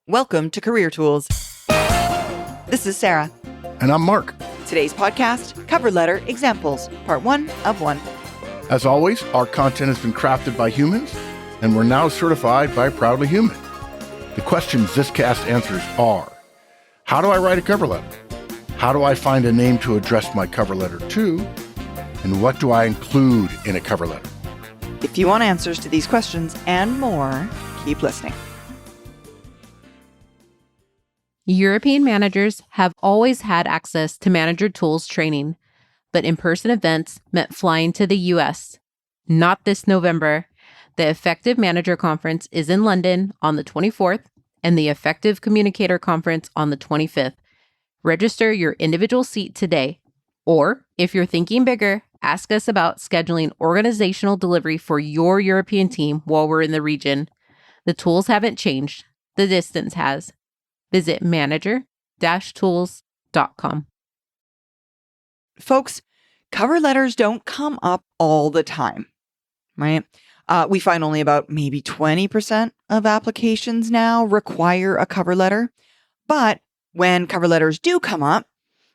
Welcome to Career Tools. This is Sarah. And I'm Mark. Today's podcast, Cover Letter Examples, Part 1 of 1. As always, our content has been crafted by humans, and we're now certified by Proudly Human. The questions this cast answers are, how do I write a cover letter? How do I find a name to address my cover letter to? And what do I include in a cover letter? If you want answers to these questions and more, keep listening. European managers have always had access to manager tools training, but in-person events meant flying to the US. Not this November. The Effective Manager Conference is in London on the 24th and the Effective Communicator Conference on the 25th. Register your individual seat today. Or, if you're thinking bigger, ask us about scheduling organizational delivery for your European team while we're in the region. The tools haven't changed. The distance has. Visit manager-tools.com. Folks, cover letters don't come up all the time, right? We find only about maybe 20% of applications now require a cover letter. But when cover letters do come up,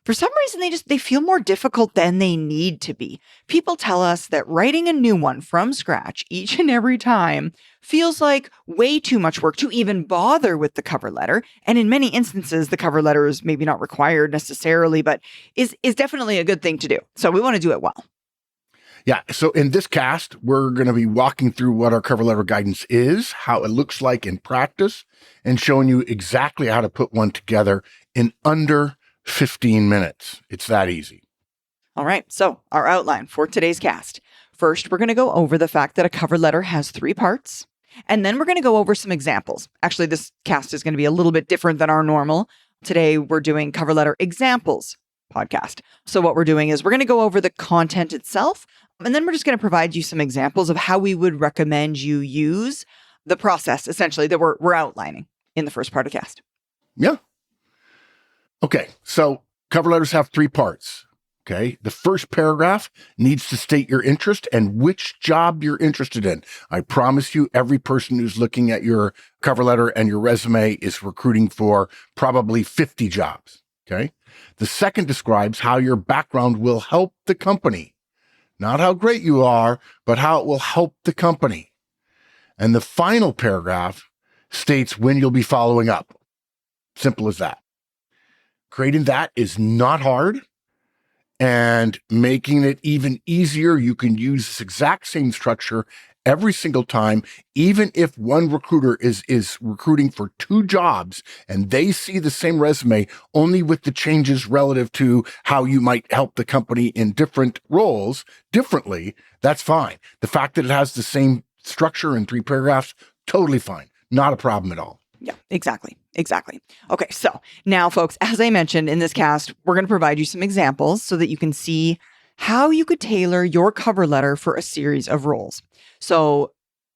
for some reason, they feel more difficult than they need to be. People tell us that writing a new one from scratch each and every time feels like way too much work to even bother with the cover letter. And in many instances, the cover letter is maybe not required necessarily, but is definitely a good thing to do. So we want to do it well. Yeah, so in this cast, we're going to be walking through what our cover letter guidance is, how it looks like in practice, and showing you exactly how to put one together in under 15 minutes. It's that easy. All right. So our outline for today's cast. First, we're going to go over the fact that a cover letter has 3 parts. And then we're going to go over some examples. Actually, this cast is going to be a little bit different than our normal. Today, we're doing cover letter examples podcast. So what we're doing is we're going to go over the content itself. And then we're just going to provide you some examples of how we would recommend you use the process, essentially, that we're outlining in the first part of the cast. Yeah. Okay, so cover letters have 3 parts, okay? The first paragraph needs to state your interest and which job you're interested in. I promise you, every person who's looking at your cover letter and your resume is recruiting for probably 50 jobs, okay? The second describes how your background will help the company. Not how great you are, but how it will help the company. And the final paragraph states when you'll be following up. Simple as that. Creating that is not hard, and making it even easier, you can use this exact same structure every single time, even if one recruiter is recruiting for 2 jobs and they see the same resume, only with the changes relative to how you might help the company in different roles differently, that's fine. The fact that it has the same structure in 3 paragraphs, totally fine. Not a problem at all. Yeah, exactly. Okay, so now, folks, as I mentioned in this cast, we're going to provide you some examples so that you can see how you could tailor your cover letter for a series of roles. So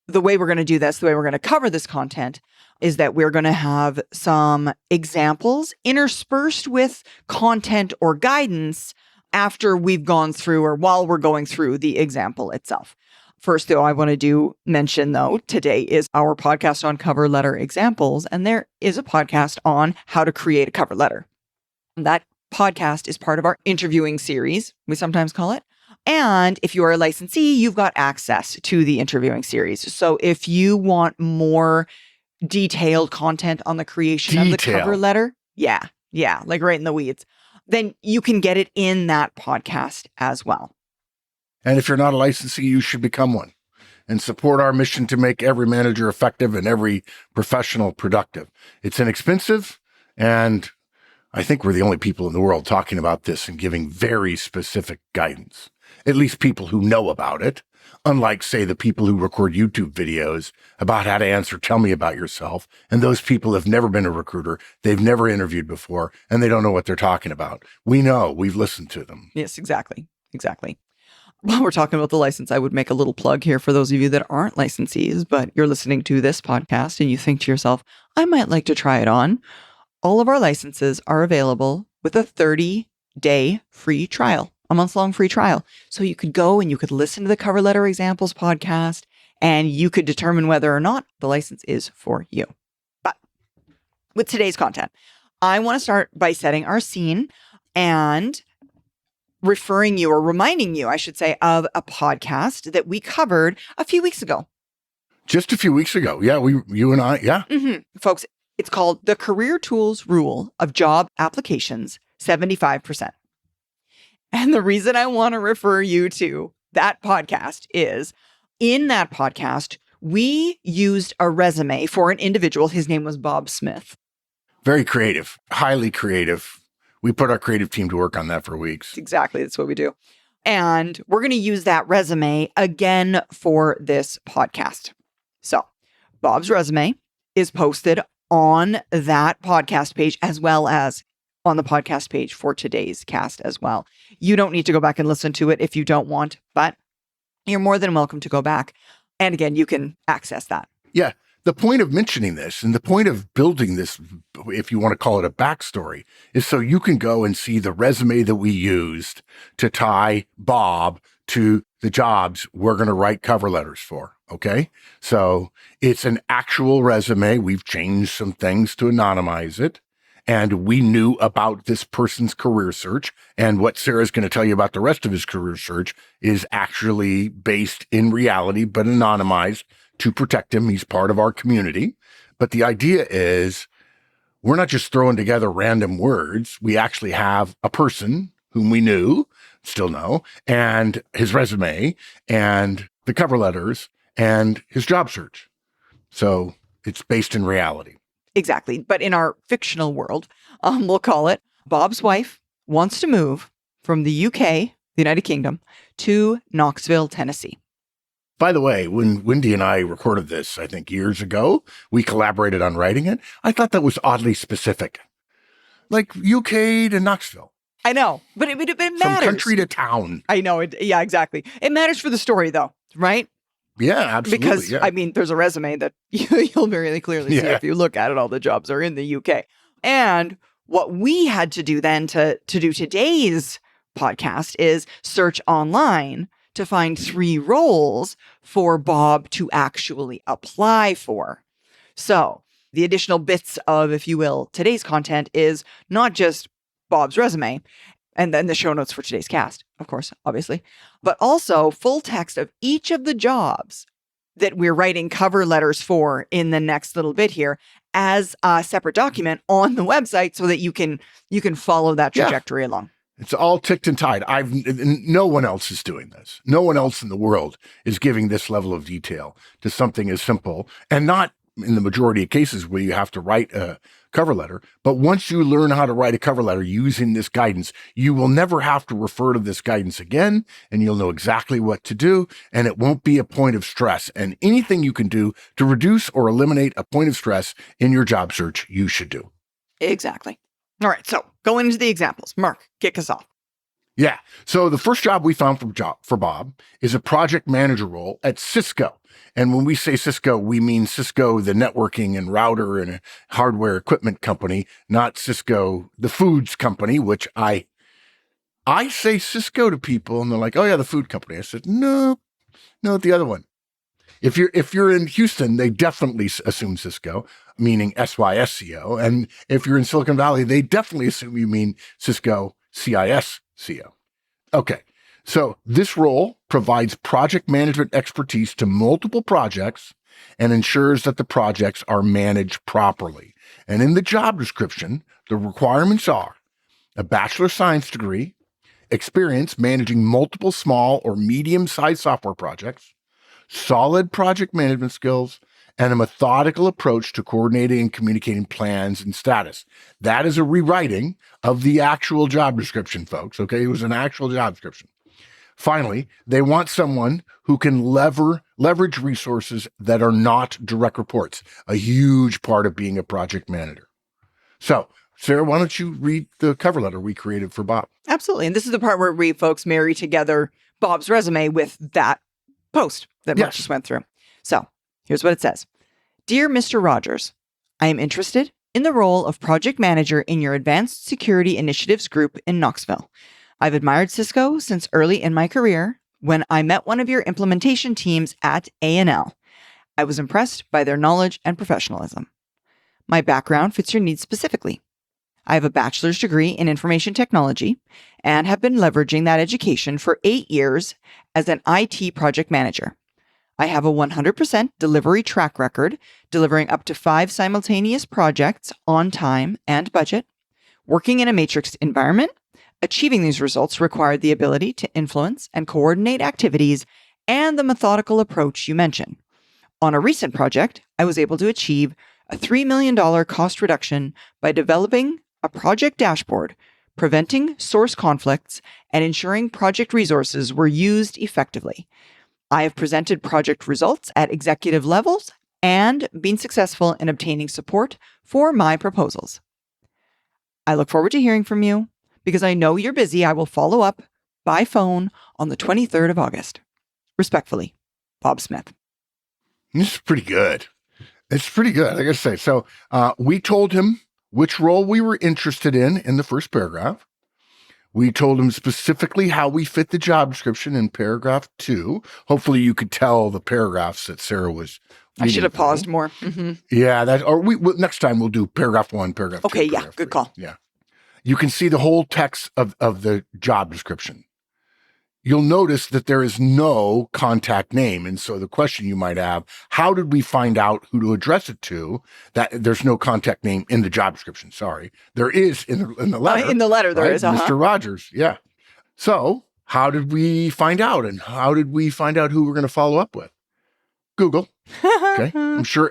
the way we're going to do this, the way we're going to cover this content is that we're going to have some examples interspersed with content or guidance after we've gone through or while we're going through the example itself. First, though, I want to mention, today is our podcast on cover letter examples, and there is a podcast on how to create a cover letter. That podcast is part of our interviewing series, we sometimes call it. And if you are a licensee, you've got access to the interviewing series. So if you want more detailed content on the creation of the cover letter, yeah, like right in the weeds, then you can get it in that podcast as well. And if you're not a licensee, you should become one and support our mission to make every manager effective and every professional productive. It's inexpensive, and I think we're the only people in the world talking about this and giving very specific guidance, at least people who know about it, unlike, say, the people who record YouTube videos about how to answer Tell Me About Yourself, and those people have never been a recruiter, they've never interviewed before, and they don't know what they're talking about. We know, we've listened to them. Yes, exactly. While we're talking about the license, I would make a little plug here for those of you that aren't licensees, but you're listening to this podcast and you think to yourself, I might like to try it on. All of our licenses are available with a 30-day free trial, a month-long free trial. So you could go and you could listen to the Cover Letter Examples podcast and you could determine whether or not the license is for you. But with today's content. I want to start by setting our scene and referring you or reminding you, I should say, of a podcast that we covered a few weeks ago. Just a few weeks ago. Yeah, you and I, yeah. Folks, it's called The Career Tools Rule of Job Applications 75%. And the reason I want to refer you to that podcast is in that podcast, we used a resume for an individual. His name was Bob Smith. Very creative, highly creative. We put our creative team to work on that for weeks. Exactly. That's what we do. And we're going to use that resume again for this podcast. So Bob's resume is posted on that podcast page as well as on the podcast page for today's cast as well. You don't need to go back and listen to it if you don't want, but you're more than welcome to go back. And again, you can access that. Yeah. The point of mentioning this and the point of building this, if you want to call it a backstory, is so you can go and see the resume that we used to tie Bob to the jobs we're going to write cover letters for. Okay. So it's an actual resume. We've changed some things to anonymize it. And we knew about this person's career search. And what Sarah's going to tell you about the rest of his career search is actually based in reality, but anonymized to protect him. He's part of our community. But the idea is we're not just throwing together random words. We actually have a person whom we knew, still know, and his resume and the cover letters and his job search. So it's based in reality. Exactly. But in our fictional world, we'll call it Bob's wife wants to move from the UK, the United Kingdom, to Knoxville, Tennessee. By the way, when Wendy and I recorded this, I think years ago, we collaborated on writing it. I thought that was oddly specific. Like UK to Knoxville. I know, but it matters. From country to town. I know. Yeah, exactly. It matters for the story though, right? Yeah, absolutely. Because, yeah. I mean, there's a resume that you'll very clearly see if you look at it. All the jobs are in the UK. And what we had to do then to do today's podcast is search online to find 3 roles for Bob to actually apply for. So the additional bits of, if you will, today's content is not just Bob's resume and then the show notes for today's cast, of course, obviously, but also full text of each of the jobs that we're writing cover letters for in the next little bit here as a separate document on the website so that you can follow that trajectory along. It's all ticked and tied. No one else is doing this. No one else in the world is giving this level of detail to something as simple, and not in the majority of cases where you have to write a cover letter. But once you learn how to write a cover letter using this guidance, you will never have to refer to this guidance again, and you'll know exactly what to do, and it won't be a point of stress. And anything you can do to reduce or eliminate a point of stress in your job search, you should do. Exactly. All right, so going into the examples. Mark, kick us off. Yeah. So the first job we found for Bob is a project manager role at Cisco. And when we say Cisco, we mean Cisco, the networking and router and hardware equipment company, not Cisco, the foods company, which I say Cisco to people and they're like, oh yeah, the food company. I said, no, the other one. If you're in Houston, they definitely assume Cisco, meaning SYSCO. And if you're in Silicon Valley, they definitely assume you mean Cisco, CISCO. Okay. So this role provides project management expertise to multiple projects and ensures that the projects are managed properly. And in the job description, the requirements are a bachelor of science degree, experience managing multiple small or medium-sized software projects, solid project management skills, and a methodical approach to coordinating and communicating plans and status. That is a rewriting of the actual job description, folks. Okay. It was an actual job description. Finally, they want someone who can leverage resources that are not direct reports, a huge part of being a project manager. So, Sarah, why don't you read the cover letter we created for Bob? Absolutely. And this is the part where we folks marry together Bob's resume with that post that Mark just went through. So here's what it says. Dear Mr. Rogers, I am interested in the role of project manager in your Advanced Security Initiatives group in Knoxville. I've admired Cisco since early in my career when I met one of your implementation teams at A&L. I was impressed by their knowledge and professionalism. My background fits your needs specifically. I have a bachelor's degree in information technology and have been leveraging that education for 8 years as an IT project manager. I have a 100% delivery track record, delivering up to 5 simultaneous projects on time and budget. Working in a matrix environment, achieving these results required the ability to influence and coordinate activities and the methodical approach you mentioned. On a recent project, I was able to achieve a $3 million cost reduction by developing a project dashboard, preventing source conflicts, and ensuring project resources were used effectively. I have presented project results at executive levels and been successful in obtaining support for my proposals. I look forward to hearing from you. Because I know you're busy, I will follow up by phone on the 23rd of August. Respectfully, Bob Smith. This is pretty good. It's pretty good, I gotta say. So we told him which role we were interested in the first paragraph. We told him specifically how we fit the job description in paragraph 2. Hopefully you could tell the paragraphs that Sarah was I should have through. paused more. Mm-hmm. Yeah, next time we'll do paragraph 1, paragraph 2. Okay, yeah, paragraph good 3. call. Yeah. You can see the whole text of the job description. You'll notice that there is no contact name. And so the question you might have, how did we find out who to address it to? That there's no contact name in the job description. Sorry. There is in the letter. In the letter, there right? is. Mr. Rogers. Yeah. So how did we find out? And how did we find out who we're going to follow up with? Google. Okay. I'm sure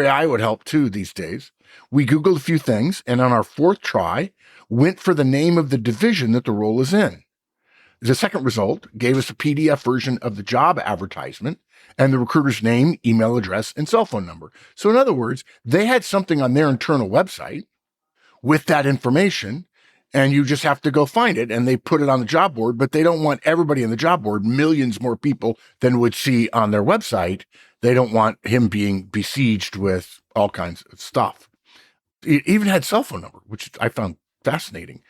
AI would help too these days. We Googled a few things, and on our 4th try, went for the name of the division that the role is in. The second result gave us a PDF version of the job advertisement and the recruiter's name, email address, and cell phone number. So in other words, they had something on their internal website with that information, and you just have to go find it, and they put it on the job board, but they don't want everybody in the job board, millions more people than would see on their website. They don't want him being besieged with all kinds of stuff. It even had cell phone number, which I found fascinating.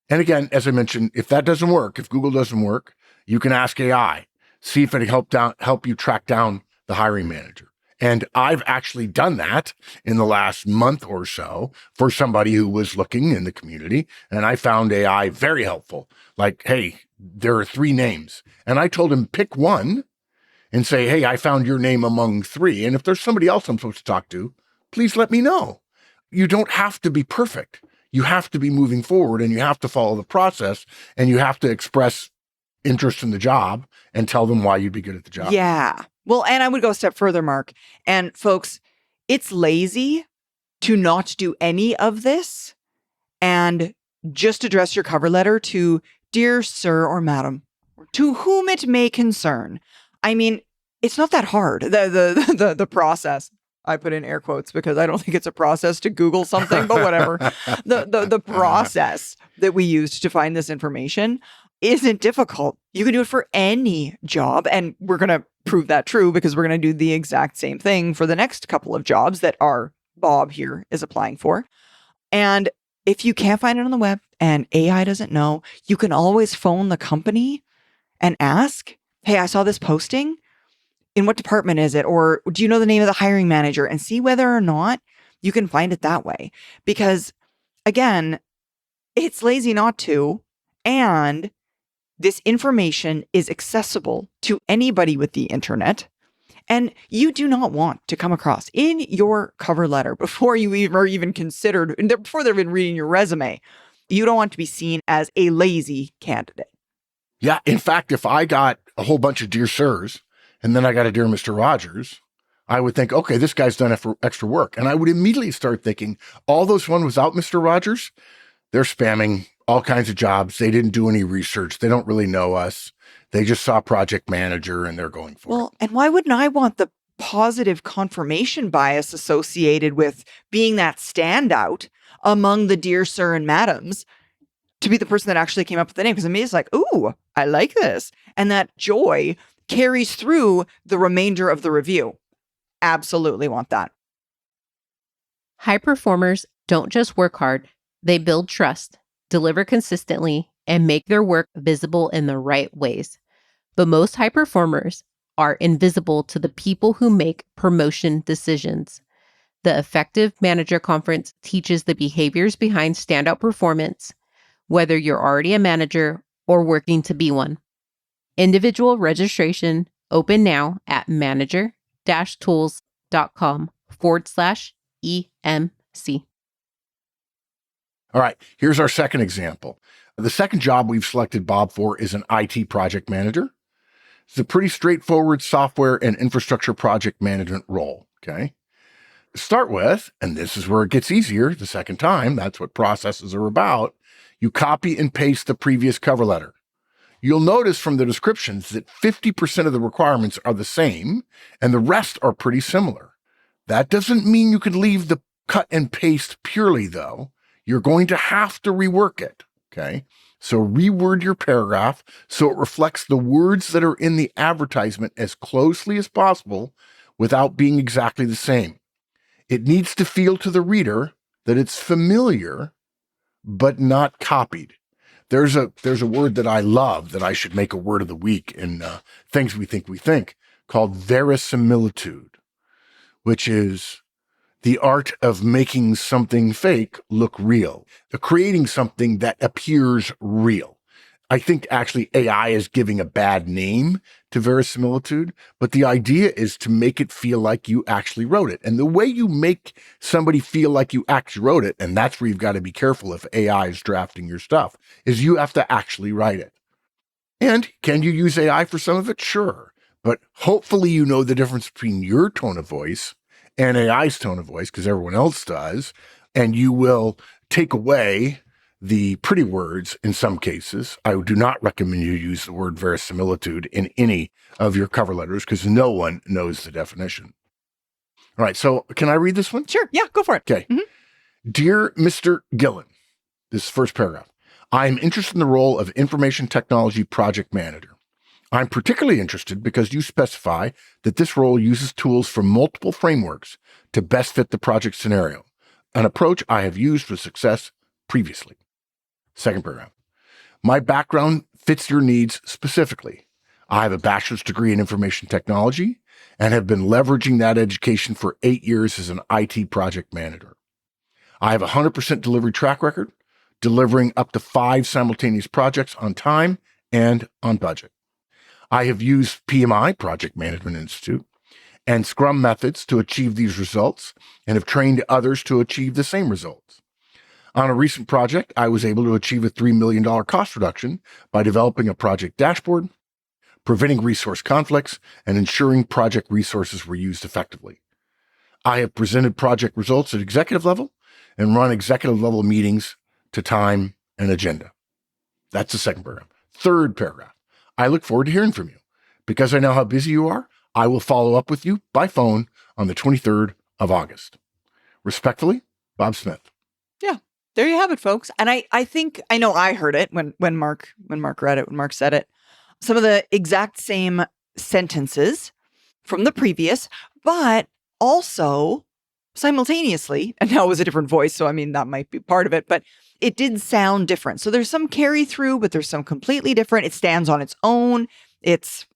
And again, as I mentioned, if that doesn't work, if Google doesn't work, you can ask AI, see if it help you track down the hiring manager. And I've actually done that in the last month or so for somebody who was looking in the community. And I found AI very helpful. Like, hey, there are 3 names. And I told him, pick one and say, hey, I found your name among 3. And if there's somebody else I'm supposed to talk to, please let me know. You don't have to be perfect. You have to be moving forward, and you have to follow the process, and you have to express interest in the job and tell them why you'd be good at the job. Yeah. Well, and I would go a step further, Mark. And folks, it's lazy to not do any of this and just address your cover letter to dear sir or madam, or to whom it may concern. I mean, it's not that hard. The process. I put in air quotes because I don't think it's a process to Google something, but whatever. The process that we used to find this information isn't difficult. You can do it for any job. And we're going to prove that true because we're going to do the exact same thing for the next couple of jobs that our Bob here is applying for. And if you can't find it on the web and AI doesn't know, you can always phone the company and ask, hey, I saw this posting. In what department is it? Or do you know the name of the hiring manager? And see whether or not you can find it that way. Because again, it's lazy not to. And this information is accessible to anybody with the internet. And you do not want to come across in your cover letter before you even considered, before they're even reading your resume, you don't want to be seen as a lazy candidate. Yeah. In fact, if I got a whole bunch of dear sirs, and then I got a dear Mr. Rogers, I would think, okay, this guy's done extra work. And I would immediately start thinking, all those ones without Mr. Rogers, they're spamming all kinds of jobs. They didn't do any research. They don't really know us. They just saw project manager and they're going for it. Well, and why wouldn't I want the positive confirmation bias associated with being that standout among the dear sir and madams to be the person that actually came up with the name? Because I mean, it's like, ooh, I like this. And that joy carries through the remainder of the review. Absolutely want that. High performers don't just work hard, they build trust, deliver consistently, and make their work visible in the right ways. But most high performers are invisible to the people who make promotion decisions. The Effective Manager Conference teaches the behaviors behind standout performance, whether you're already a manager or working to be one. Individual registration open now at manager-tools.com/EMC. All right, here's our second example. The second job we've selected Bob for is an IT project manager. It's a pretty straightforward software and infrastructure project management role, okay? To start with, and this is where it gets easier the second time, that's what processes are about, you copy and paste the previous cover letter. You'll notice from the descriptions that 50% of the requirements are the same and the rest are pretty similar. That doesn't mean you can leave the cut and paste purely, though. You're going to have to rework it, okay? So reword your paragraph so it reflects the words that are in the advertisement as closely as possible without being exactly the same. It needs to feel to the reader that it's familiar, but not copied. There's a word that I love that I should make a word of the week in Things We Think, called verisimilitude, which is the art of making something fake look real, creating something that appears real. I think actually AI is giving a bad name to verisimilitude, but the idea is to make it feel like you actually wrote it. And the way you make somebody feel like you actually wrote it, and that's where you've got to be careful if AI is drafting your stuff, is you have to actually write it. And can you use AI for some of it? Sure. But hopefully you know the difference between your tone of voice and AI's tone of voice, because everyone else does, and you will take away the pretty words in some cases. I do not recommend you use the word verisimilitude in any of your cover letters because no one knows the definition. All right, so can I read this one? Sure. Yeah, go for it. Okay. Dear Mr. Gillen, this is first paragraph. I'm interested in the role of information technology project manager. I'm particularly interested because you specify that this role uses tools from multiple frameworks to best fit the project scenario, an approach I have used with success previously. Second paragraph. My background fits your needs specifically. I have a bachelor's degree in information technology and have been leveraging that education for 8 years as an IT project manager. I have a 100% delivery track record, delivering up to 5 simultaneous projects on time and on budget. I have used PMI, Project Management Institute, and Scrum methods to achieve these results and have trained others to achieve the same results. On a recent project, I was able to achieve a $3 million cost reduction by developing a project dashboard, preventing resource conflicts, and ensuring project resources were used effectively. I have presented project results at executive level and run executive level meetings to time and agenda. That's the second paragraph. Third paragraph. I look forward to hearing from you. Because I know how busy you are, I will follow up with you by phone on the 23rd of August. Respectfully, Bob Smith. Yeah, there you have it, folks. And I think I know I heard it when Mark read it, when Mark said it. Some of the exact same sentences from the previous, but also simultaneously, and now it was a different voice, so I mean that might be part of it, but it did sound different. So there's some carry through, but there's some completely different. It stands on its own. It's,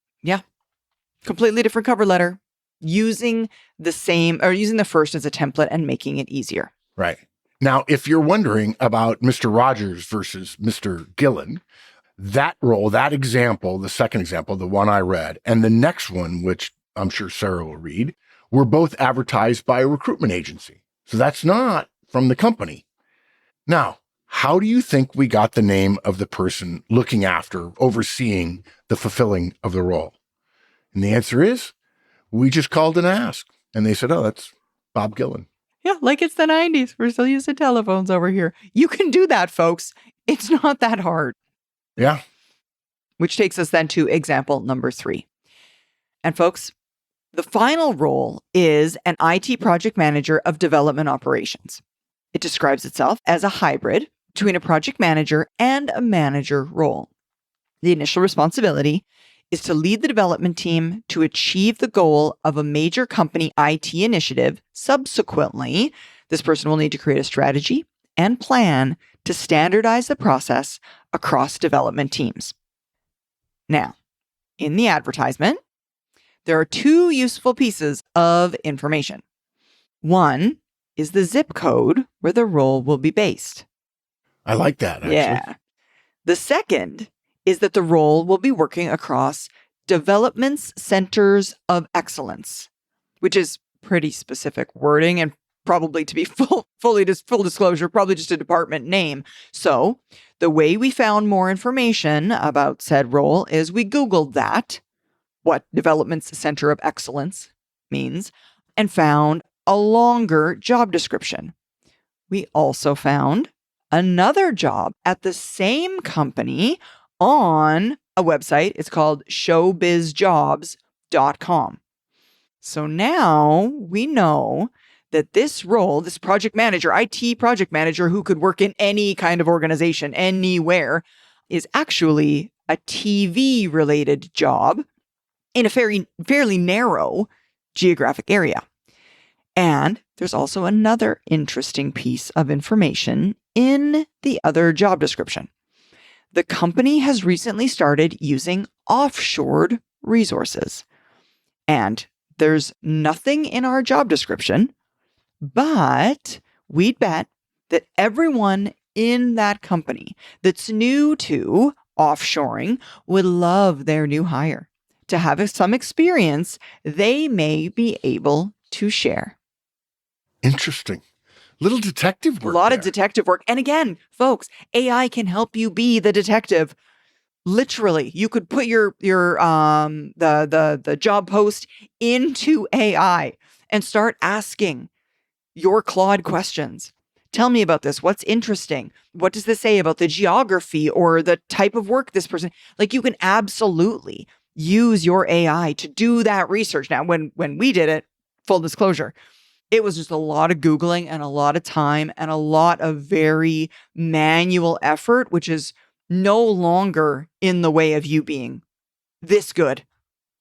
completely different cover letter, using the same, or using the first as a template and making it easier. Right. Now, if you're wondering about Mr. Rogers versus Mr. Gillen, that role, that example, the second example, the one I read, and the next one, which I'm sure Sarah will read, were both advertised by a recruitment agency. So that's not from the company. Now, how do you think we got the name of the person looking after, overseeing the fulfilling of the role? And the answer is, we just called and asked. And they said, oh, that's Bob Gillen. Yeah, like it's the 90s. We're still using telephones over here. You can do that, folks. It's not that hard. Yeah. Which takes us then to example number 3. And folks, the final role is an IT project manager of development operations. It describes itself as a hybrid between a project manager and a manager role. The initial responsibility is to lead the development team to achieve the goal of a major company IT initiative. Subsequently, this person will need to create a strategy and plan to standardize the process across development teams. Now, in the advertisement, there are 2 useful pieces of information. One is the zip code where the role will be based. I like that, actually. Yeah. The second is that the role will be working across development's centers of excellence, which is pretty specific wording and probably, to be full disclosure, probably just a department name. So the way we found more information about said role is we Googled that, what development's center of excellence means, and found a longer job description. We also found another job at the same company on a website. It's called showbizjobs.com. So now we know that this role, this project manager, IT project manager who could work in any kind of organization, anywhere, is actually a TV related job in a fairly narrow geographic area. And there's also another interesting piece of information in the other job description. The company has recently started using offshored resources. And there's nothing in our job description, but we'd bet that everyone in that company that's new to offshoring would love their new hire. To have some experience they may be able to share. Interesting. Little detective work. A lot there. of detective work. And again, folks, AI can help you be the detective. Literally, you could put your the job post into AI and start asking your Claude questions. Tell me about this. What's interesting? What does this say about the geography or the type of work this person? Like, you can absolutely use your AI to do that research. Now, when we did it, full disclosure, it was just a lot of Googling and a lot of time and a lot of very manual effort, which is no longer in the way of you being this good,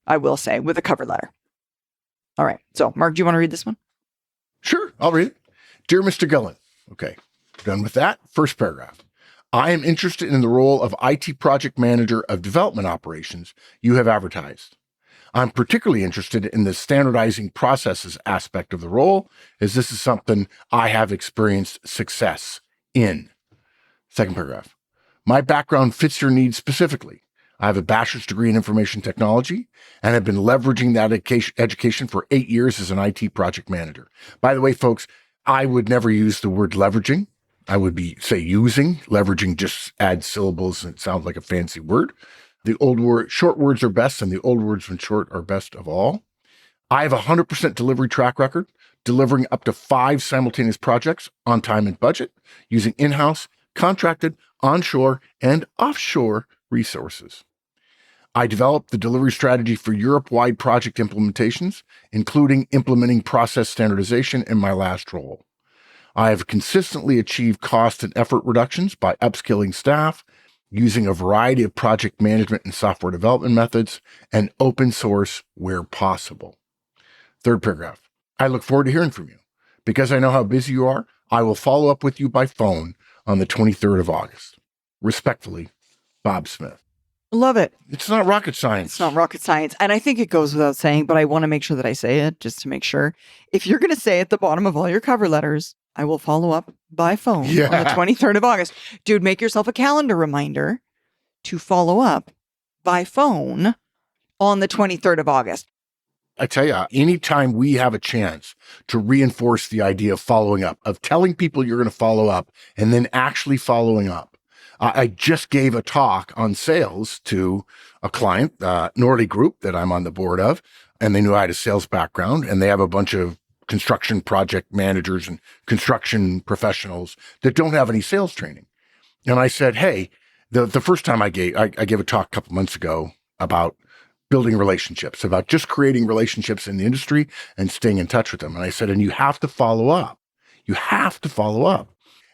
I will say, with a cover letter. All right. So, Mark, do you want to read this one? Sure, I'll read it. Dear Mr. Gillen. Okay, done with that. First paragraph. I am interested in the role of IT project manager of development operations you have advertised. I'm particularly interested in the standardizing processes aspect of the role, as this is something I have experienced success in. Second paragraph. My background fits your needs specifically. I have a bachelor's degree in information technology and have been leveraging that education for 8 years as an IT project manager. By the way, folks, I would never use the word leveraging. I would be, say, using. Leveraging just adds syllables and it sounds like a fancy word. The short words are best, and the old words when short are best of all. I have a 100% delivery track record, delivering up to 5 simultaneous projects on time and budget, using in-house, contracted, onshore, and offshore resources. I developed the delivery strategy for Europe-wide project implementations, including implementing process standardization in my last role. I have consistently achieved cost and effort reductions by upskilling staff, using a variety of project management and software development methods, and open source where possible. Third paragraph. I look forward to hearing from you. Because I know how busy you are, I will follow up with you by phone on the 23rd of August. Respectfully, Bob Smith. Love it. It's not rocket science. It's not rocket science. And I think it goes without saying, but I want to make sure that I say it just to make sure. If you're going to say at the bottom of all your cover letters, I will follow up by phone on the 23rd of August. Dude, make yourself a calendar reminder to follow up by phone on the 23rd of August. I tell you, anytime we have a chance to reinforce the idea of following up, of telling people you're going to follow up and then actually following up. I just gave a talk on sales to a client, Norley Group, that I'm on the board of, and they knew I had a sales background, and they have a bunch of construction project managers and construction professionals that don't have any sales training. And I said, hey, the first time I gave a talk a couple months ago about building relationships, about just creating relationships in the industry and staying in touch with them. And I said, and you have to follow up. You have to follow up.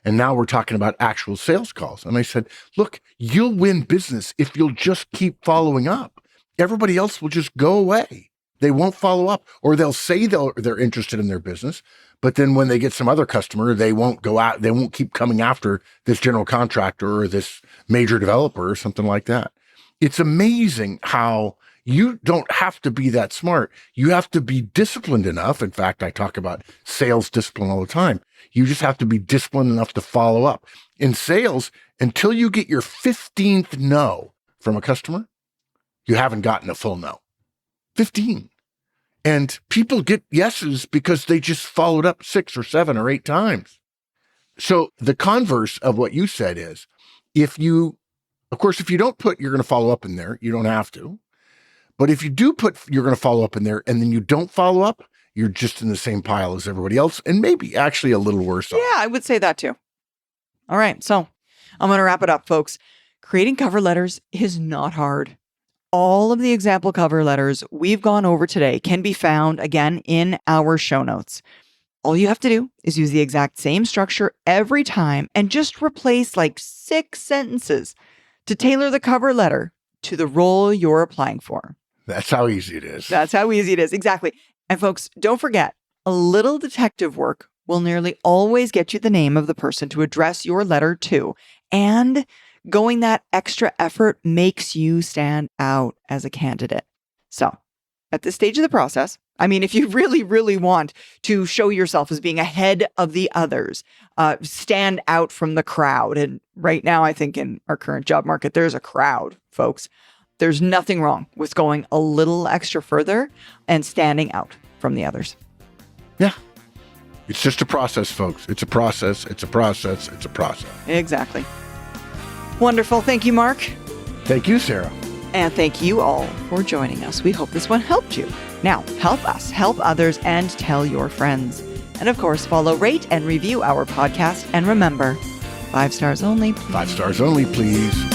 And now we're talking about actual sales calls. And I said, look, you'll win business if you'll just keep following up. Everybody else will just go away. They won't follow up, or they'll say they're interested in their business. But then when they get some other customer, they won't go out. They won't keep coming after this general contractor or this major developer or something like that. It's amazing how You don't have to be that smart. You have to be disciplined enough. In fact, I talk about sales discipline all the time. You just have to be disciplined enough to follow up. In sales, until you get your 15th no from a customer, you haven't gotten a full no. 15. And people get yeses because they just followed up 6 or 7 or 8 times. So the converse of what you said is, if you don't put you're going to follow up in there, you don't have to. But if you do put you're going to follow up in there and then you don't follow up, you're just in the same pile as everybody else and maybe actually a little worse off. Yeah, I would say that too. All right. So I'm going to wrap it up, folks. Creating cover letters is not hard. All of the example cover letters we've gone over today can be found again in our show notes. All you have to do is use the exact same structure every time and just replace like 6 sentences to tailor the cover letter to the role you're applying for. That's how easy it is. That's how easy it is. Exactly. And folks, don't forget, a little detective work will nearly always get you the name of the person to address your letter to. And going that extra effort makes you stand out as a candidate. So at this stage of the process, I mean, if you really, really want to show yourself as being ahead of the others, stand out from the crowd. And right now, I think in our current job market, there's a crowd, folks. There's nothing wrong with going a little extra further and standing out from the others. Yeah. It's just a process, folks. It's a process. It's a process. It's a process. Exactly. Wonderful. Thank you, Mark. Thank you, Sarah. And thank you all for joining us. We hope this one helped you. Now, help us, help others, and tell your friends. And of course, follow, rate, and review our podcast. And remember, 5 stars only. Please. 5 stars only, please.